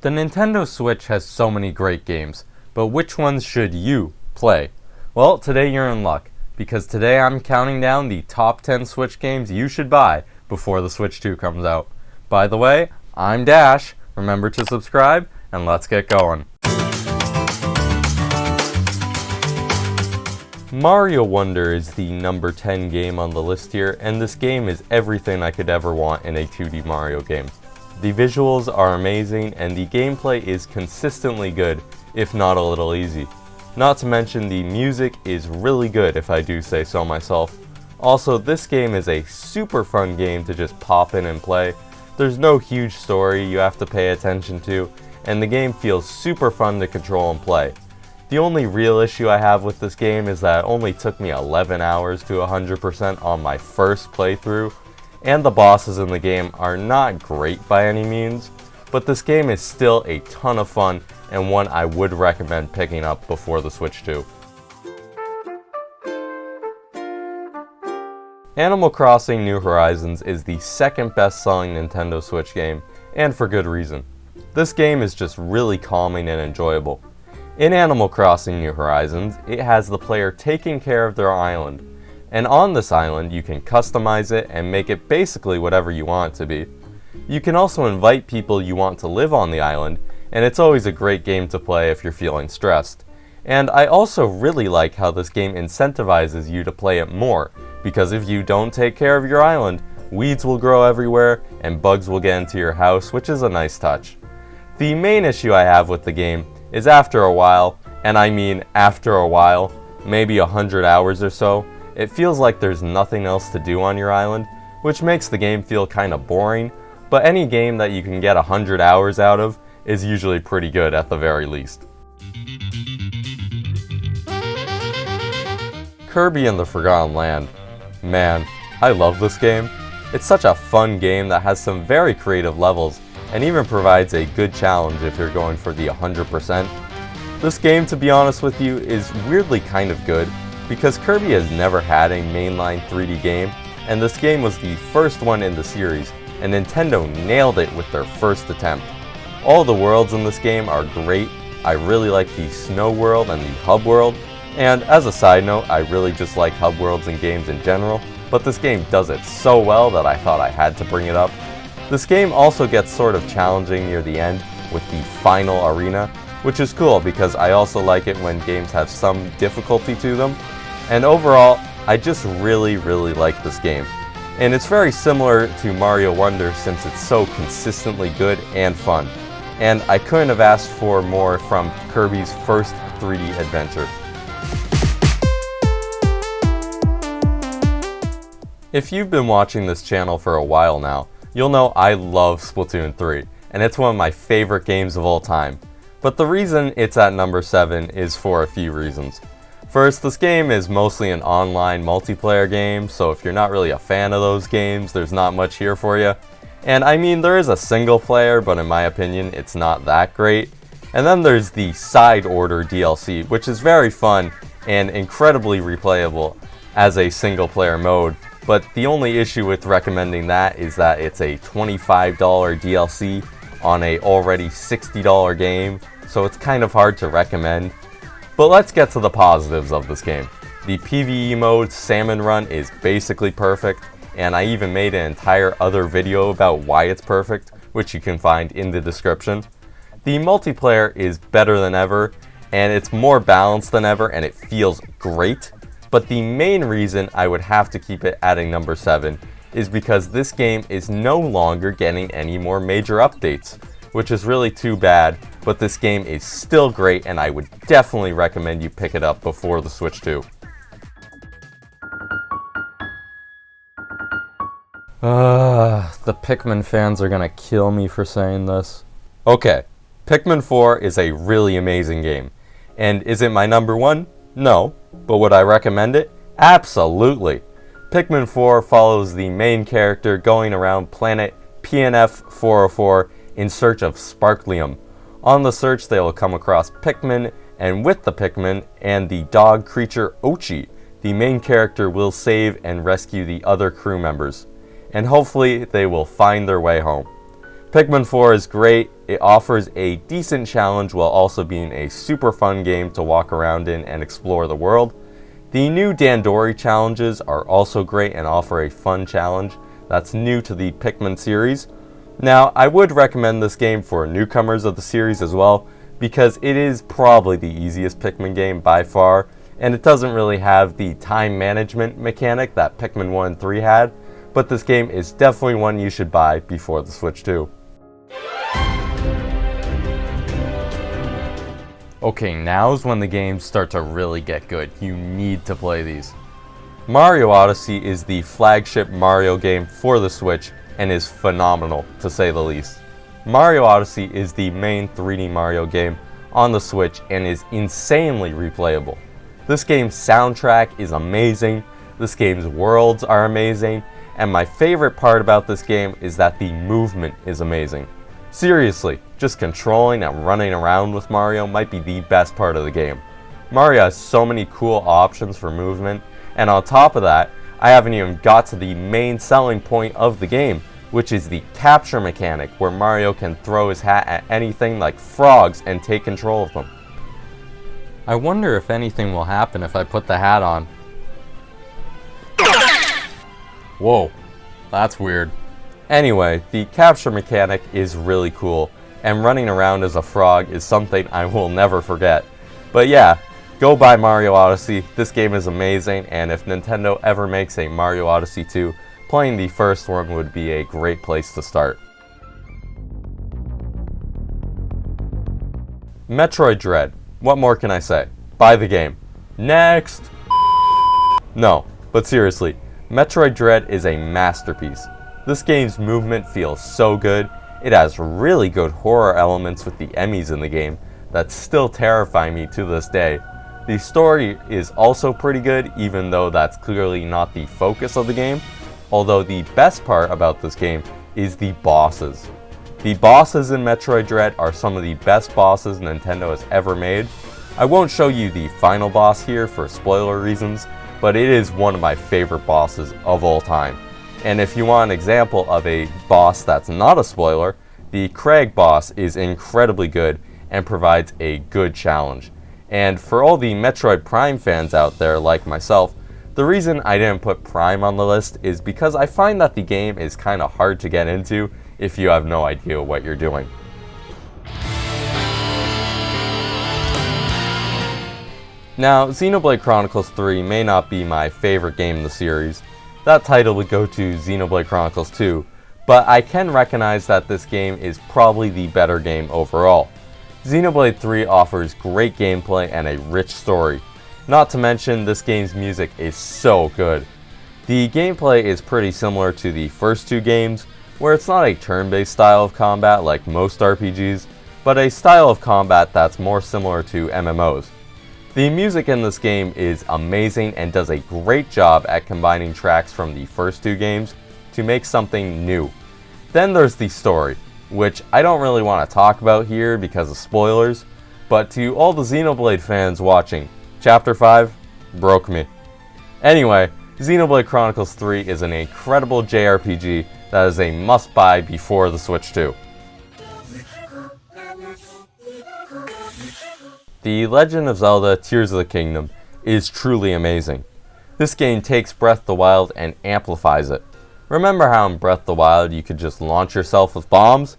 The Nintendo Switch has so many great games, but which ones should you play? Well, today you're in luck, because today I'm counting down the top 10 Switch games you should buy before the Switch 2 comes out. By the way, I'm Dash. Remember to subscribe, and let's get going. Mario Wonder is the number 10 game on the list here, and this game is everything I could ever want in a 2D Mario game. The visuals are amazing, and the gameplay is consistently good, if not a little easy. Not to mention the music is really good, if I do say so myself. Also, this game is a super fun game to just pop in and play. There's no huge story you have to pay attention to, and the game feels super fun to control and play. The only real issue I have with this game is that it only took me 11 hours to 100% on my first playthrough, and the bosses in the game are not great by any means, but this game is still a ton of fun and one I would recommend picking up before the Switch 2. Animal Crossing: New Horizons is the second best-selling Nintendo Switch game, and for good reason. This game is just really calming and enjoyable. In Animal Crossing: New Horizons, it has the player taking care of their island, and on this island you can customize it and make it basically whatever you want it to be. You can also invite people you want to live on the island, and it's always a great game to play if you're feeling stressed. And I also really like how this game incentivizes you to play it more, because if you don't take care of your island, weeds will grow everywhere and bugs will get into your house, which is a nice touch. The main issue I have with the game is after a while, and I mean after a while, maybe 100 hours or so, it feels like there's nothing else to do on your island, which makes the game feel kinda boring, but any game that you can get 100 hours out of is usually pretty good at the very least. Kirby and the Forgotten Land. Man, I love this game. It's such a fun game that has some very creative levels, and even provides a good challenge if you're going for the 100%. This game, to be honest with you, is weirdly kind of good, because Kirby has never had a mainline 3D game, and this game was the first one in the series, and Nintendo nailed it with their first attempt. All the worlds in this game are great. I really like the Snow World and the Hub World, and as a side note, I really just like Hub Worlds in games in general, but this game does it so well that I thought I had to bring it up. This game also gets sort of challenging near the end with the final arena, which is cool because I also like it when games have some difficulty to them. And overall, I just really like this game. And it's very similar to Mario Wonder since it's so consistently good and fun. And I couldn't have asked for more from Kirby's first 3D adventure. If you've been watching this channel for a while now, you'll know I love Splatoon 3, and it's one of my favorite games of all time. But the reason it's at number 7 is for a few reasons. First, this game is mostly an online multiplayer game, so if you're not really a fan of those games, there's not much here for you. And I mean, there is a single player, but in my opinion, it's not that great. And then there's the Side Order DLC, which is very fun and incredibly replayable as a single player mode. But the only issue with recommending that is that it's a $25 DLC on a already $60 game, so it's kind of hard to recommend. But let's get to the positives of this game. The PvE mode, Salmon Run, is basically perfect, and I even made an entire other video about why it's perfect, which you can find in the description. The multiplayer is better than ever, and it's more balanced than ever, and it feels great. But the main reason I would have to keep it at a number 7 is because this game is no longer getting any more major updates, which is really too bad, but this game is still great and I would definitely recommend you pick it up before the Switch 2. The Pikmin fans are gonna kill me for saying this. Okay, Pikmin 4 is a really amazing game. And is it my number 1? No. But would I recommend it? Absolutely! Pikmin 4 follows the main character going around planet PNF 404 in search of Sparklium. On the search, they will come across Pikmin, and with the Pikmin and the dog creature Ochi, the main character will save and rescue the other crew members. And hopefully, they will find their way home. Pikmin 4 is great. It offers a decent challenge while also being a super fun game to walk around in and explore the world. The new Dandori challenges are also great and offer a fun challenge that's new to the Pikmin series. Now, I would recommend this game for newcomers of the series as well, because it is probably the easiest Pikmin game by far, and it doesn't really have the time management mechanic that Pikmin 1 and 3 had, but this game is definitely one you should buy before the Switch 2. Okay, now's when the games start to really get good. You need to play these. Mario Odyssey is the flagship Mario game for the Switch and is phenomenal, to say the least. Mario Odyssey is the main 3D Mario game on the Switch and is insanely replayable. This game's soundtrack is amazing, this game's worlds are amazing, and my favorite part about this game is that the movement is amazing. Seriously, just controlling and running around with Mario might be the best part of the game. Mario has so many cool options for movement, and on top of that, I haven't even got to the main selling point of the game, which is the capture mechanic, where Mario can throw his hat at anything like frogs and take control of them. I wonder if anything will happen if I put the hat on. Whoa, that's weird. Anyway, the capture mechanic is really cool, and running around as a frog is something I will never forget. But yeah, go buy Mario Odyssey. This game is amazing, and if Nintendo ever makes a Mario Odyssey 2, playing the first one would be a great place to start. Metroid Dread. What more can I say? Buy the game. Next! No, but seriously, Metroid Dread is a masterpiece. This game's movement feels so good. It has really good horror elements with the Emmys in the game that still terrify me to this day. The story is also pretty good, even though that's clearly not the focus of the game. Although the best part about this game is the bosses. The bosses in Metroid Dread are some of the best bosses Nintendo has ever made. I won't show you the final boss here for spoiler reasons, but it is one of my favorite bosses of all time. And if you want an example of a boss that's not a spoiler, the Craig boss is incredibly good and provides a good challenge. And for all the Metroid Prime fans out there like myself, the reason I didn't put Prime on the list is because I find that the game is kind of hard to get into if you have no idea what you're doing. Now, Xenoblade Chronicles 3 may not be my favorite game in the series. That title would go to Xenoblade Chronicles 2, but I can recognize that this game is probably the better game overall. Xenoblade 3 offers great gameplay and a rich story. Not to mention, this game's music is so good. The gameplay is pretty similar to the first two games, where it's not a turn-based style of combat like most RPGs, but a style of combat that's more similar to MMOs. The music in this game is amazing and does a great job at combining tracks from the first two games to make something new. Then there's the story, which I don't really want to talk about here because of spoilers, but to all the Xenoblade fans watching, Chapter 5 broke me. Anyway, Xenoblade Chronicles 3 is an incredible JRPG that is a must-buy before the Switch 2. The Legend of Zelda Tears of the Kingdom is truly amazing. This game takes Breath of the Wild and amplifies it. Remember how in Breath of the Wild you could just launch yourself with bombs?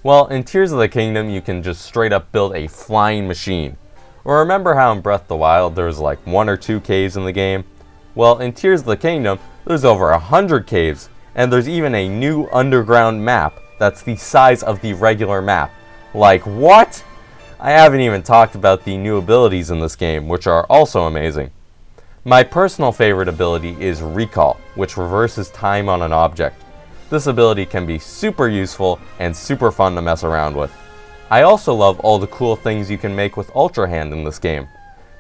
Well, in Tears of the Kingdom you can just straight up build a flying machine. Or remember how in Breath of the Wild there's like 1 or 2 caves in the game? Well, in Tears of the Kingdom there's over 100 caves, and there's even a new underground map that's the size of the regular map. Like what? I haven't even talked about the new abilities in this game, which are also amazing. My personal favorite ability is Recall, which reverses time on an object. This ability can be super useful and super fun to mess around with. I also love all the cool things you can make with Ultra Hand in this game.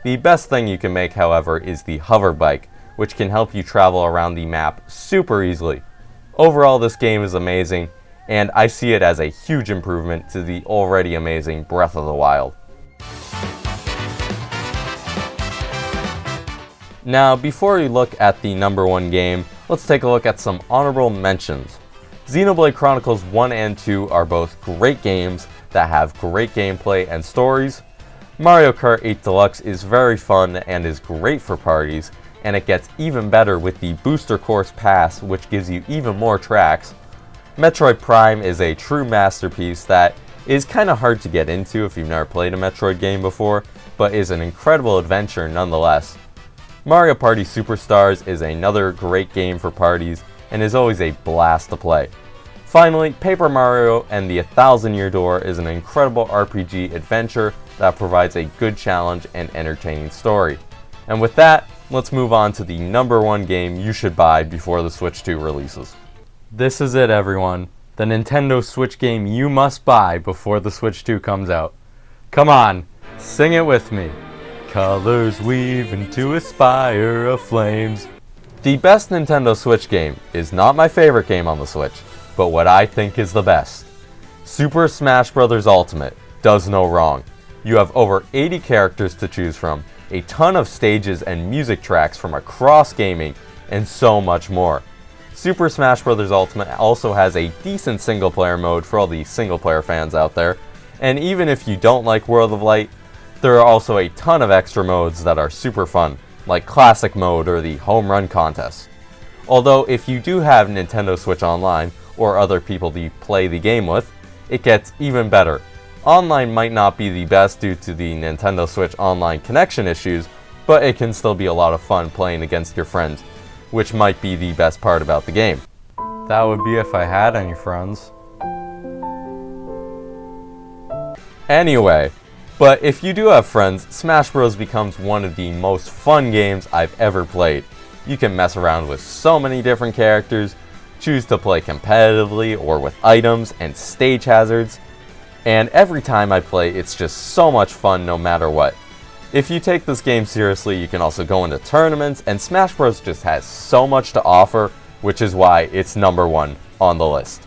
The best thing you can make, however, is the Hover Bike, which can help you travel around the map super easily. Overall, this game is amazing, and I see it as a huge improvement to the already amazing Breath of the Wild. Now, before we look at the number one game, let's take a look at some honorable mentions. Xenoblade Chronicles 1 and 2 are both great games that have great gameplay and stories. Mario Kart 8 Deluxe is very fun and is great for parties, and it gets even better with the Booster Course Pass, which gives you even more tracks. Metroid Prime is a true masterpiece that is kind of hard to get into if you've never played a Metroid game before, but is an incredible adventure nonetheless. Mario Party Superstars is another great game for parties and is always a blast to play. Finally, Paper Mario and the 1000-Year Door is an incredible RPG adventure that provides a good challenge and entertaining story. And with that, let's move on to the #1 game you should buy before the Switch 2 releases. This is it, everyone. The Nintendo Switch game you must buy before the Switch 2 comes out. Come on, sing it with me. Colors weave into a spire of flames. The best Nintendo Switch game is not my favorite game on the Switch, but what I think is the best. Super Smash Bros. Ultimate does no wrong. You have over 80 characters to choose from, a ton of stages and music tracks from across gaming, and so much more. Super Smash Bros. Ultimate also has a decent single-player mode for all the single-player fans out there, and even if you don't like World of Light, there are also a ton of extra modes that are super fun, like Classic Mode or the Home Run Contest. Although if you do have Nintendo Switch Online, or other people to play the game with, it gets even better. Online might not be the best due to the Nintendo Switch Online connection issues, but it can still be a lot of fun playing against your friends, which might be the best part about the game. That would be if I had any friends. Anyway, but if you do have friends, Smash Bros. Becomes one of the most fun games I've ever played. You can mess around with so many different characters, choose to play competitively or with items and stage hazards, and every time I play it's just so much fun no matter what. If you take this game seriously, you can also go into tournaments, and Smash Bros. Just has so much to offer, which is why it's #1 on the list.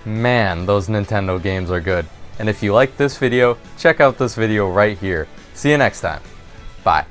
Man, those Nintendo games are good. And if you liked this video, check out this video right here. See you next time. Bye.